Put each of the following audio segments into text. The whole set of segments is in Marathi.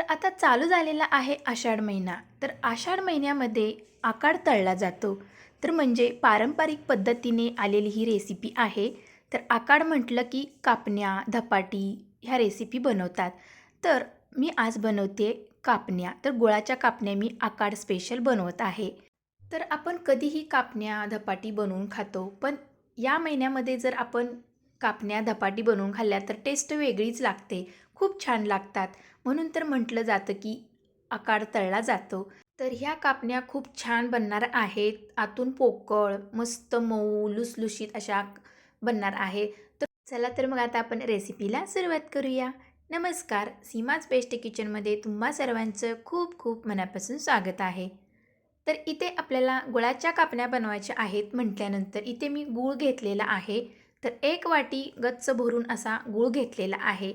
आता चालू झालेला आहे आषाढ महिना. तर आषाढ महिन्यामध्ये आकाड तळला जातो. तर म्हणजे पारंपरिक पद्धतीने आलेली ही रेसिपी आहे. तर आकाड म्हटलं की कापण्या, धपाटी ह्या रेसिपी बनवतात. तर मी आज बनवते कापण्या. तर गुळाच्या कापण्या मी आकाड स्पेशल बनवत आहे. तर आपण कधीही कापण्या, धपाटी बनवून खातो. पण या महिन्यामध्ये जर आपण कापण्या, धपाटी बनवून खाल्ल्या तर टेस्ट वेगळीच लागते. खूप छान लागतात. म्हणून तर म्हटलं जातं की आकाड तळला जातो. तर ह्या कापण्या खूप छान बनणार आहेत. आतून पोकळ, मस्त मऊ, लुसलुशीत अशा बनणार आहेत. तर चला तर मग आता आपण रेसिपीला सुरुवात करूया. नमस्कार, सीमाज बेस्ट किचनमध्ये तुम्हा सर्वांचं खूप खूप मनापासून स्वागत आहे. तर इथे आपल्याला गुळाच्या कापण्या बनवायच्या आहेत म्हटल्यानंतर इथे मी गूळ घेतलेला आहे. तर 1 वाटी गच्च भरून असा गूळ घेतलेला आहे.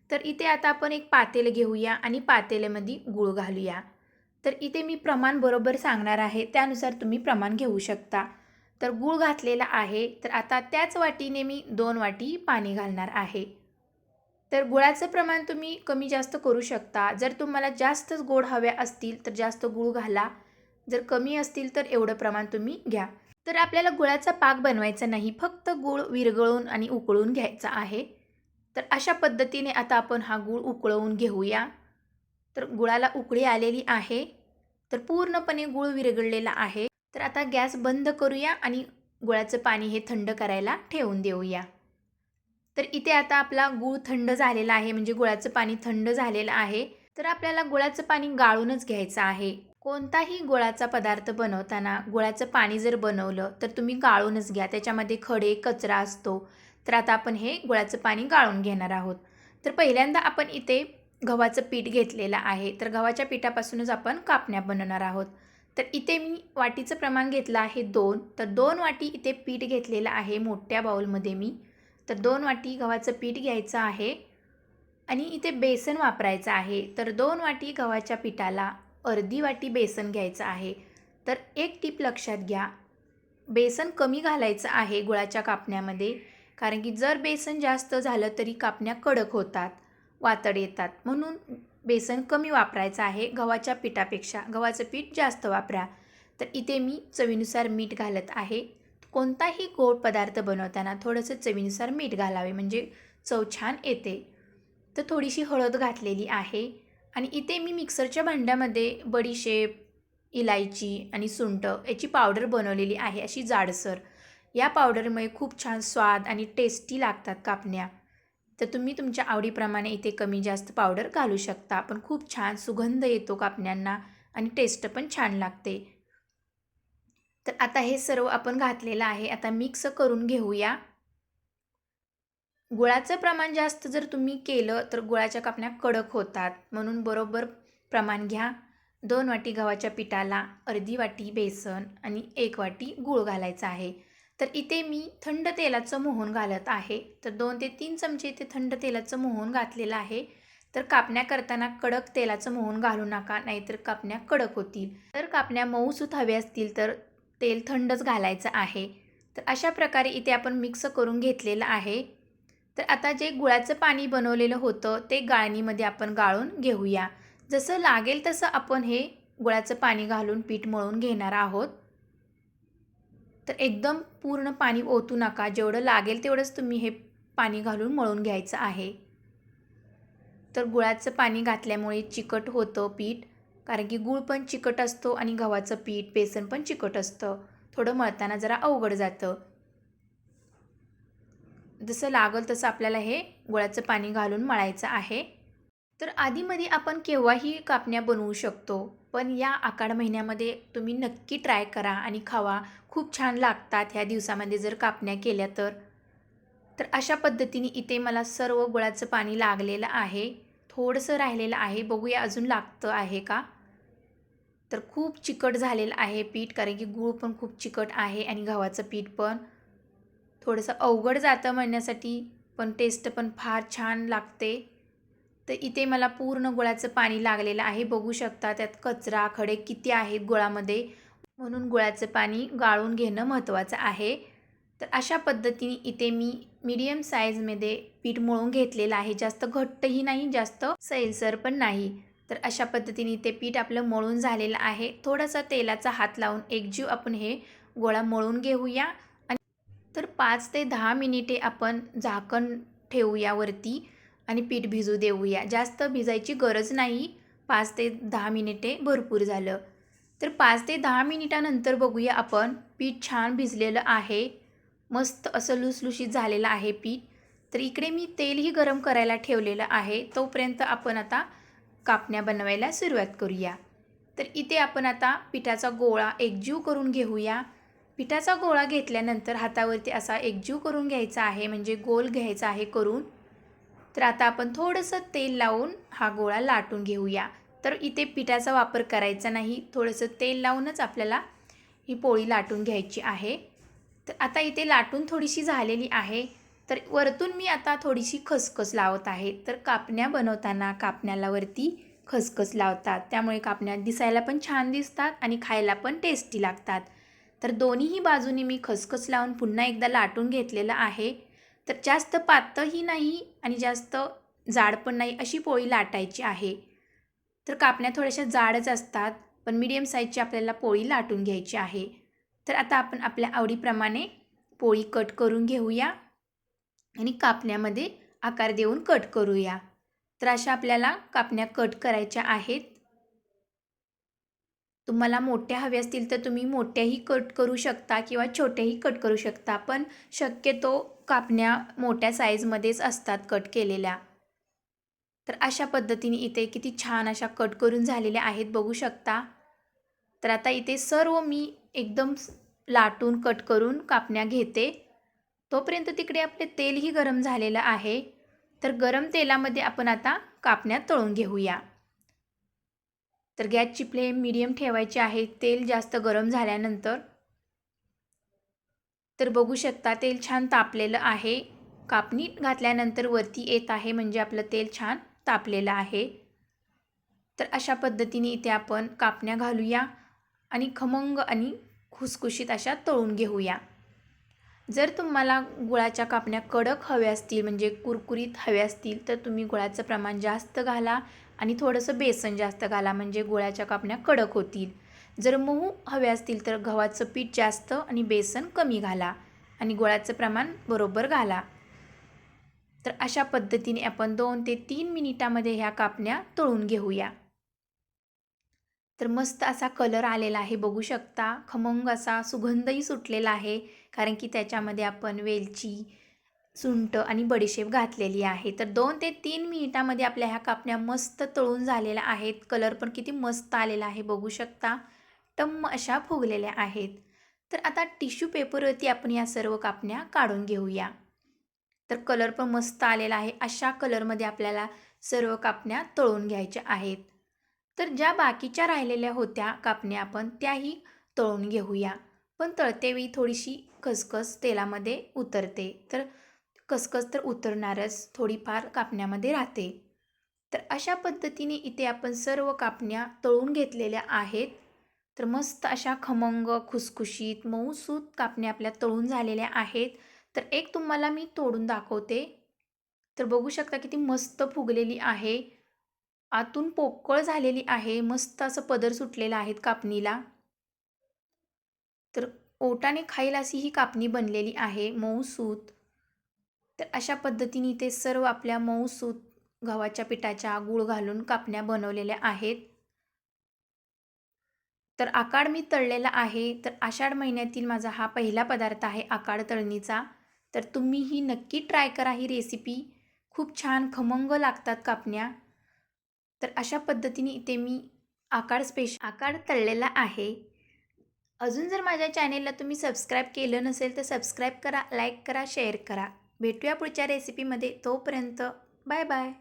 तर इथे आता आपण एक पातेलं घेऊया आणि पातेल्यामध्ये गूळ घालूया. तर इथे मी प्रमाण बरोबर सांगणार आहे, त्यानुसार तुम्ही प्रमाण घेऊ शकता. तर गूळ घातलेला आहे. तर आता त्याच वाटीने मी 2 वाटी पाणी घालणार आहे. तर गुळाचं प्रमाण तुम्ही कमी जास्त करू शकता. जर तुम्हाला जास्तच गोड हव्या असतील तर जास्त गूळ घाला. जर कमी असतील तर एवढं प्रमाण तुम्ही घ्या. तर आपल्याला गुळाचा पाक बनवायचा नाही, फक्त गूळ विरघळून आणि उकळून घ्यायचा आहे. तर अशा पद्धतीने आता आपण हा गूळ उकळवून घेऊया. तर गुळाला उकळी आलेली आहे. तर पूर्णपणे गूळ विरघळलेला आहे. तर आता गॅस बंद करूया आणि गुळाचं पाणी हे थंड करायला ठेवून देऊया. तर इथे आता आपला गूळ थंड झालेला आहे, म्हणजे गुळाचं पाणी थंड झालेलं आहे. तर आपल्याला गुळाचं पाणी गाळूनच घ्यायचं आहे. कोणताही गुळाचा पदार्थ बनवताना गुळाचं पाणी जर बनवलं तर तुम्ही गाळूनच घ्या. त्याच्यामध्ये खडे, कचरा असतो. तर आता आपण हे गुळाचं पाणी गाळून घेणार आहोत. तर पहिल्यांदा आपण इथे गव्हाचं पीठ घेतलेलं आहे. तर गव्हाच्या पिठापासूनच आपण कापण्या बनवणार आहोत. तर इथे मी वाटीचं प्रमाण घेतलं आहे 2. तर 2 वाटी इथे पीठ घेतलेलं आहे मोठ्या बाउलमध्ये मी. तर 2 वाटी गव्हाचं पीठ घ्यायचं आहे आणि इथे बेसन वापरायचं आहे. तर 2 वाटी गव्हाच्या पिठाला अर्धी वाटी बेसन घ्यायचं आहे. तर एक टीप लक्षात घ्या, बेसन कमी घालायचं आहे गुळाच्या कापण्यामध्ये. कारण की जर बेसन जास्त झालं तरी कापण्या कडक होतात, वातड येतात. म्हणून बेसन कमी वापरायचं आहे गव्हाच्या पिठापेक्षा. गव्हाचं पीठ जास्त वापरा. तर इथे मी चवीनुसार मीठ घालत आहे. कोणताही गोड पदार्थ बनवताना थोडंसं चवीनुसार मीठ घालावे, म्हणजे चव छान येते. तर थोडीशी हळद घातलेली आहे आणि इथे मी मिक्सरच्या भांड्यामध्ये बडीशेप, इलायची आणि सुंठ याची पावडर बनवलेली आहे अशी जाडसर. या पावडरमुळे खूप छान स्वाद आणि टेस्टी लागतात कापण्या. तर तुम्ही तुमच्या आवडीप्रमाणे इथे कमी जास्त पावडर घालू शकता. पण खूप छान सुगंध येतो कापण्यांना आणि टेस्ट पण छान लागते. तर आता हे सर्व आपण घातलेलं आहे. आता मिक्स करून घेऊया. गुळाचं प्रमाण जास्त जर तुम्ही केलं तर गुळाच्या कापण्या कडक होतात. म्हणून बरोबर प्रमाण घ्या. 2 वाटी गव्हाच्या पिठाला अर्धी वाटी बेसन आणि 1 वाटी गूळ घालायचा आहे. तर इथे मी थंड तेलाचं मोहन घालत आहे. तर 2 ते 3 चमचे इथे थंड तेलाचं मोहन घातलेलं आहे. तर कापण्या करताना कडक तेलाचं मोहन घालू नका, नाहीतर कापण्या कडक होतील. तर कापण्या मऊसूत हव्या असतील तर तेल थंडच घालायचं आहे. तर अशा प्रकारे इथे आपण मिक्स करून घेतलेलं आहे. तर आता जे गुळाचं पाणी बनवलेलं होतं ते गाळणीमध्ये आपण गाळून घेऊया. जसं लागेल तसं आपण हे गुळाचं पाणी घालून पीठ मळून घेणार आहोत. तर एकदम पूर्ण पाणी ओतू नका. जेवढं लागेल तेवढंच तुम्ही हे पाणी घालून मळून घ्यायचं आहे. तर गुळाचं पाणी घातल्यामुळे चिकट होतं पीठ. कारण की गूळ पण चिकट असतो आणि गव्हाचं पीठ, बेसन पण चिकट असतं. थोडं मळताना जरा अवघड जातं. जसं लागेल तसं आपल्याला हे गुळाचं पाणी घालून मळायचं आहे. तर आधीमध्ये आपण केव्हाही कापण्या बनवू शकतो. पण या आषाढ महिन्यामध्ये तुम्ही नक्की ट्राय करा आणि खावा. खूप छान लागतात ह्या दिवसामध्ये जर कापण्या केल्या तर. तर अशा पद्धतीने इथे मला सर्व गुळाचं पाणी लागलेलं आहे. थोडंसं राहिलेलं आहे. बघूया अजून लागतं आहे का? तर खूप चिकट झालेलं आहे पीठ, कारण की गूळ पण खूप चिकट आहे आणि गव्हाचं पीठ पण. थोडंसं अवघड जातं म्हणण्यासाठी, पण टेस्ट पण फार छान लागते. तर इथे मला पूर्ण गुळाचं पाणी लागलेलं आहे. बघू शकता त्यात कचरा, खडे किती आहेत गुळामध्ये. म्हणून गुळाचं पाणी गाळून घेणं महत्त्वाचं आहे. तर अशा पद्धतीने इथे मी मीडियम साईजमध्ये पीठ मळून घेतलेलं आहे. जास्त घट्टही नाही, जास्त सैलसर पण नाही. तर अशा पद्धतीने ते पीठ आपलं मळून झालेलं आहे. थोडासा तेलाचा हात लावून एकजीव आपण हे गोळा मळून घेऊया. आणि तर 5 ते 10 मिनिटे आपण झाकण ठेवूया वरती आणि पीठ भिजू देऊया. जास्त भिजायची गरज नाही. 5 ते 10 मिनिटे भरपूर झालं. तर 5 ते 10 मिनिटानंतर बघूया आपण पीठ छान भिजलेलं आहे. मस्त असं लुसलुशीत झालेलं आहे पीठ. तर इकडे मी तेलही गरम करायला ठेवलेलं आहे. तोपर्यंत आपण आता कापण्या बनवायला सुरुवात करूया. तर इथे आपण आता पिठाचा गोळा एकजीव करून घेऊया. पिठाचा गोळा घेतल्यानंतर हातावरती असा एकजीव करून घ्यायचा आहे, म्हणजे गोल घ्यायचा आहे करून. तर आता आपण थोडंसं तेल लावून हा गोळा लाटून घेऊया. तर इथे पिठाचा वापर करायचा नाही, थोडंसं तेल लावूनच आपल्याला ही पोळी लाटून घ्यायची आहे. तर आता इथे लाटून थोडीशी झालेली आहे. तर वरतून मी आता थोडीशी खसखस लावत आहे. तर कापण्या बनवताना कापण्याला वरती खसखस लावतात, त्यामुळे कापण्या दिसायला पण छान दिसतात आणि खायला पण टेस्टी लागतात. तर दोन्हीही बाजूनी मी खसखस लावून पुन्हा एकदा लाटून घेतलेलं आहे. तर जास्त पातळही नाही आणि जास्त जाड पण नाही, अशी पोळी लाटायची आहे. तर कापण्या थोड्याशा जाडच असतात, पण मीडियम साईजची आपल्याला पोळी लाटून घ्यायची आहे. तर आता आपण आपल्या आवडीप्रमाणे पोळी कट करून घेऊया आणि कापण्यामध्ये आकार देऊन कट करूया. तर अशा आपल्याला कापण्या कट करायच्या आहेत. तुम्हाला मोठ्या हव्या असतील तर तुम्ही मोठ्याही कट करू शकता किंवा छोट्याही कट करू शकता, पण शक्यतो कापण्या मोठ्या साईजमध्येच असतात कट केलेल्या. तर अशा पद्धतीने इथे किती छान अशा कट करून झालेल्या आहेत, बघू शकता. तर आता इथे सर्व मी एकदम लाटून कट करून कापण्या घेते. तोपर्यंत तिकडे आपले तेलही गरम झालेलं आहे. तर गरम तेलामध्ये आपण आता कापण्या तळून घेऊया. तर गॅसची फ्लेम मीडियम ठेवायची आहे तेल जास्त गरम झाल्यानंतर. तर बघू शकता तेल छान तापलेलं आहे. कापणी घातल्यानंतर वरती येत आहे, म्हणजे आपलं तेल छान तापलेलं आहे. तर अशा पद्धतीने इथे आपण कापण्या घालूया आणि खमंग आणि खुसखुशीत अशा तळून घेऊया. जर तुम्हाला गुळाच्या कापण्या कडक हव्या असतील, म्हणजे कुरकुरीत हव्या असतील, तर तुम्ही गुळाचं प्रमाण जास्त घाला आणि थोडंसं बेसन जास्त घाला, म्हणजे गुळाच्या कापण्या कडक होतील. जर मऊ हव्या असतील तर गव्हाचं पीठ जास्त आणि बेसन कमी घाला आणि गुळाचं प्रमाण बरोबर घाला. तर अशा पद्धतीने आपण 2 ते 3 मिनिटामध्ये ह्या कापण्या तळून घेऊया. तर मस्त असा कलर आलेला आहे, बघू शकता. खमंग असा सुगंधही सुटलेला आहे, कारण की त्याच्यामध्ये आपण वेलची, सुंठ आणि बडीशेप घातलेली आहे. तर 2 ते 3 मिनिटामध्ये आपल्या ह्या कापण्या मस्त तळून झालेल्या आहेत. कलर पण किती मस्त आलेला आहे, बघू शकता. टम्म अशा फुगलेल्या आहेत. तर आता टिश्यू पेपरवरती आपण या सर्व कापण्या काढून घेऊया. तर कलर पण मस्त आलेला आहे. अशा कलरमध्ये आपल्याला सर्व कापण्या तळून घ्यायच्या आहेत. तर ज्या बाकीच्या राहिलेल्या होत्या कापण्या आपण त्याही तळून घेऊया. पण तळतेवेळी थोडीशी खसखस तेलामध्ये उतरते. तर खसखस तर उतरणारच, थोडीफार कापण्यामध्ये राहते. तर अशा पद्धतीने इथे आपण सर्व कापण्या तळून घेतलेल्या आहेत. तर मस्त अशा खमंग, खुसखुशीत, मऊसूत कापण्या आपल्या तळून झालेल्या आहेत. तर एक तुम्हाला मी तोडून दाखवते. तर बघू शकता किती मस्त फुगलेली आहे. आतून पोकळ झालेली आहे. मस्त असं पदर सुटलेला आहे कापणीला. तर ओठाने खाईल अशी ही कापणी बनलेली आहे, मऊसूत. तर अशा पद्धतीने ते सर्व आपल्या मऊसूत गव्हाच्या पिठाच्या गूळ घालून कापण्या बनवलेल्या आहेत. तर आकाड मी तळलेला आहे. तर आषाढ महिन्यातील माझा हा पहिला पदार्थ आहे आकाड तळणीचा. तर तुम्हीही नक्की ट्राय करा ही रेसिपी. खूप छान खमंग लागतात कापण्या. तर अशा पद्धतीने इथे मी आकाड तळलेला आहे. अजून जर माझ्या चॅनेलला तुम्ही सबस्क्राईब केलं नसेल तर सबस्क्राईब करा, लाईक करा, शेअर करा. भेटूया पुढच्या रेसिपीमध्ये. तोपर्यंत बाय बाय.